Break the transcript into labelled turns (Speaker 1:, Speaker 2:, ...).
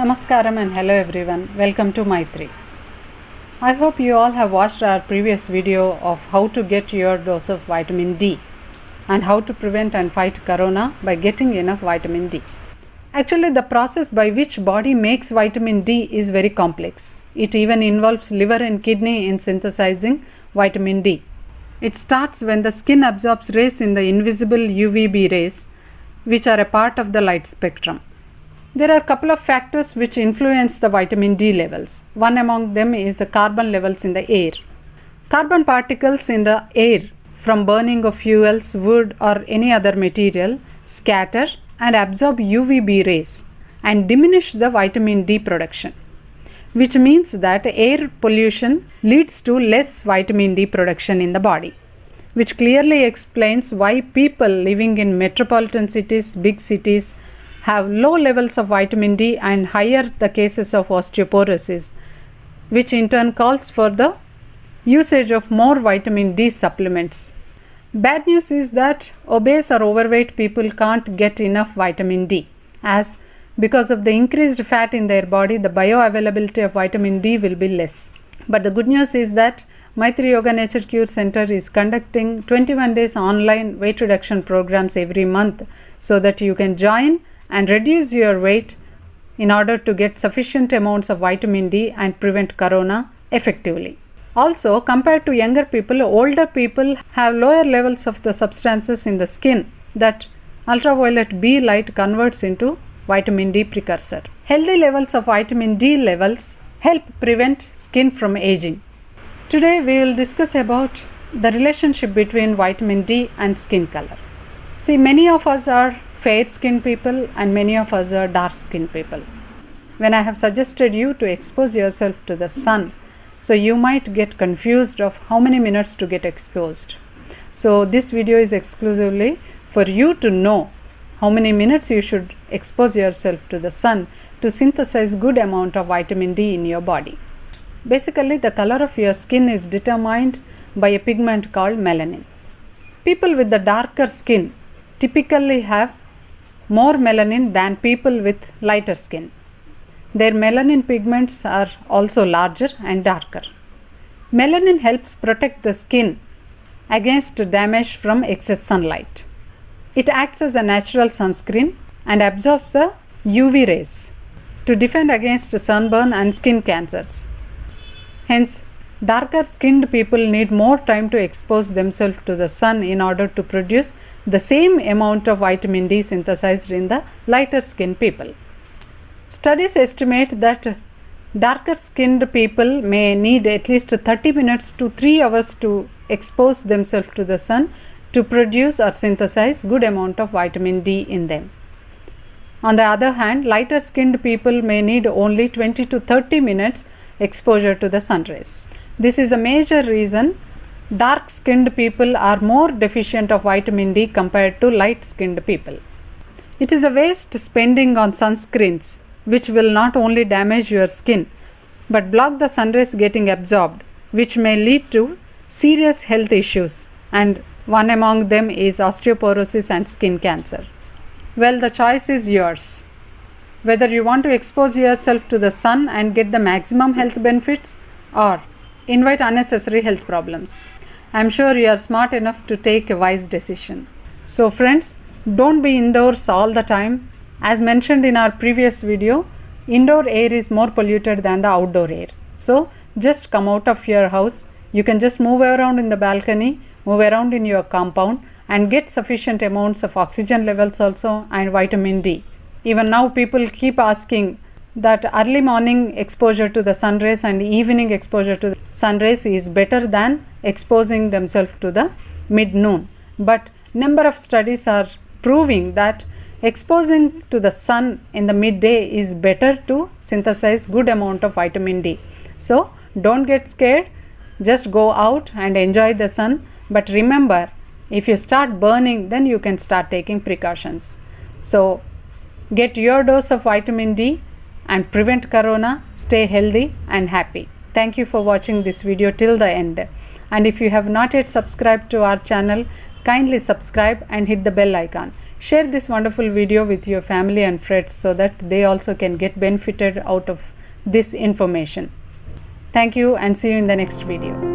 Speaker 1: Namaskaram and hello everyone. Welcome to Mythri. I hope you all have watched our previous video of how to get your dose of vitamin D and how to prevent and fight corona by getting enough vitamin D. Actually, the process by which body makes vitamin D is very complex. It even involves liver and kidney in synthesizing vitamin D. It starts when the skin absorbs rays in the invisible UVB rays, which are a part of the light spectrum. There are a couple of factors which influence the vitamin D levels. One among them is the carbon levels in the air. Carbon particles in the air from burning of fuels, wood or any other material scatter and absorb UVB rays and diminish the vitamin D production, which means that air pollution leads to less vitamin D production in the body, which clearly explains why people living in metropolitan cities, big cities, have low levels of vitamin D and higher the cases of osteoporosis, which in turn calls for the usage of more vitamin D supplements. Bad news is that obese or overweight people can't get enough vitamin D, as because of the increased fat in their body, the bioavailability of vitamin D will be less. But the good news is that Mythri Yoga Nature Cure Center is conducting 21 days online weight reduction programs every month so that you can join and reduce your weight in order to get sufficient amounts of vitamin D and prevent corona effectively. Also, compared to younger people, older people have lower levels of the substances in the skin that ultraviolet B light converts into vitamin D precursor. Healthy levels of vitamin D levels help prevent skin from aging. Today we will discuss about the relationship between vitamin D and skin color. See, many of us are fair skinned people and many of us are dark skinned people. When I have suggested you to expose yourself to the sun, so you might get confused of how many minutes to get exposed. So this video is exclusively for you to know how many minutes you should expose yourself to the sun to synthesize good amount of vitamin D in your body. Basically, the color of your skin is determined by a pigment called melanin. People with the darker skin typically have more melanin than people with lighter skin. Their melanin pigments are also larger and darker. Melanin helps protect the skin against damage from excess sunlight. It acts as a natural sunscreen and absorbs the UV rays to defend against sunburn and skin cancers. Hence, darker skinned people need more time to expose themselves to the sun in order to produce the same amount of vitamin D synthesized in the lighter skinned people. Studies estimate that darker skinned people may need at least 30 minutes to 3 hours to expose themselves to the sun to produce or synthesize good amount of vitamin D in them. On the other hand, lighter skinned people may need only 20 to 30 minutes exposure to the sun rays. This is a major reason dark skinned people are more deficient of vitamin D compared to light skinned people. It is a waste spending on sunscreens which will not only damage your skin but block the sun rays getting absorbed, which may lead to serious health issues, and one among them is osteoporosis and skin cancer. Well, the choice is yours. Whether you want to expose yourself to the sun and get the maximum health benefits or invite unnecessary health problems. I am sure you are smart enough to take a wise decision. So friends, don't be indoors all the time. As mentioned in our previous video, indoor air is more polluted than the outdoor air. So just come out of your house. You can just move around in the balcony, move around in your compound and get sufficient amounts of oxygen levels also and vitamin D. Even now people keep asking that early morning exposure to the sun rays and evening exposure to the sun rays is better than exposing themselves to the mid-noon. But number of studies are proving that exposing to the sun in the midday is better to synthesize good amount of vitamin D. So don't get scared, just go out and enjoy the sun. But remember, if you start burning, then you can start taking precautions. So get your dose of vitamin D and prevent corona. Stay healthy and happy. Thank you for watching this video till the end. And if you have not yet subscribed to our channel, kindly subscribe and hit the bell icon. Share this wonderful video with your family and friends so that they also can get benefited out of this information. Thank you and see you in the next video.